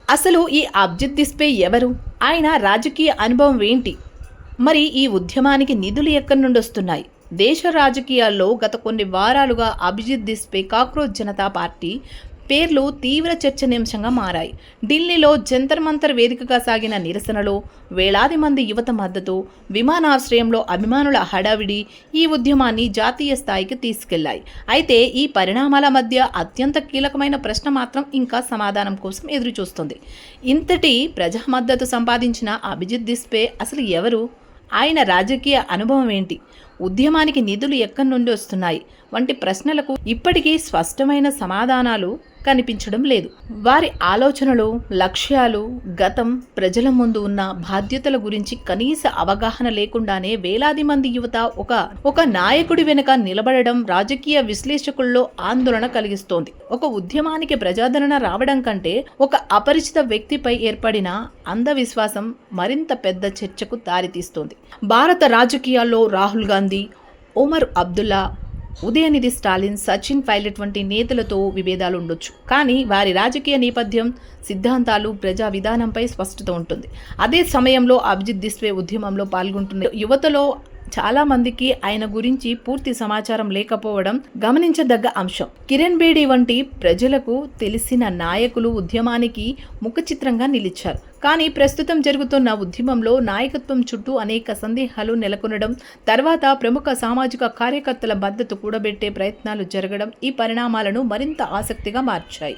అసలు ఈ అభిజిత్ దిస్పే ఎవరు? ఆయన రాజకీయ అనుభవం ఏంటి? మరి ఈ ఉద్యమానికి నిధులు ఎక్కడి నుండి వస్తున్నాయి? దేశ రాజకీయాల్లో గత కొన్ని వారాలుగా అభిజిత్ దిస్పే కాక్రోచ్ జనతా పార్టీ పేర్లు తీవ్ర చర్చనీయాంశంగా మారాయి. ఢిల్లీలో జంతర్ మంతర్ వేదికగా సాగిన నిరసనలో వేలాది మంది యువత మద్దతు, విమానాశ్రయంలో అభిమానుల హడావిడి ఈ ఉద్యమాన్ని జాతీయ స్థాయికి తీసుకెళ్లాయి. అయితే ఈ పరిణామాల మధ్య అత్యంత కీలకమైన ప్రశ్న మాత్రం ఇంకా సమాధానం కోసం ఎదురుచూస్తుంది. ఇంతటి ప్రజా మద్దతు సంపాదించిన అభిజిత్ దిస్పే అసలు ఎవరు? ఆయన రాజకీయ అనుభవం ఏంటి? ఉద్యమానికి నిధులు ఎక్కడి నుండి వస్తున్నాయి? వంటి ప్రశ్నలకు ఇప్పటికీ స్పష్టమైన సమాధానాలు కనిపించడం లేదు. వారి ఆలోచనలు, లక్ష్యాలు, గతం, ప్రజల ముందు ఉన్న బాధ్యతల గురించి కనీస అవగాహన లేకుండానే వేలాది మంది యువత ఒక నాయకుడి వెనుక నిలబడడం రాజకీయ విశ్లేషకుల్లో ఆందోళన కలిగిస్తోంది. ఒక ఉద్యమానికి ప్రజాదరణ రావడం కంటే ఒక అపరిచిత వ్యక్తిపై ఏర్పడిన అంధవిశ్వాసం మరింత పెద్ద చర్చకు దారితీస్తోంది. భారత రాజకీయాల్లో రాహుల్ గాంధీ, ఒమర్ అబ్దుల్లా, ఉదయనిధి స్టాలిన్, సచిన్ పైలట్ వంటి నేతలతో విభేదాలు ఉండొచ్చు. కానీ వారి రాజకీయ నేపథ్యం, సిద్ధాంతాలు, ప్రజా విధానంపై స్పష్టత ఉంటుంది. అదే సమయంలో అభిజిత్ దిస్పే ఉద్యమంలో పాల్గొంటున్న యువతలో చాలా మందికి ఆయన గురించి పూర్తి సమాచారం లేకపోవడం గమనించదగ్గ అంశం. కిరణ్ బేడి వంటి ప్రజలకు తెలిసిన నాయకులు ఉద్యమానికి ముఖచిత్రంగా నిలిచారు. కానీ ప్రస్తుతం జరుగుతున్న ఉద్యమంలో నాయకత్వం చుట్టూ అనేక సందేహాలు నెలకొనడం, తర్వాత ప్రముఖ సామాజిక కార్యకర్తల మద్దతు కూడబెట్టే ప్రయత్నాలు జరగడం ఈ పరిణామాలను మరింత ఆసక్తిగా మార్చాయి.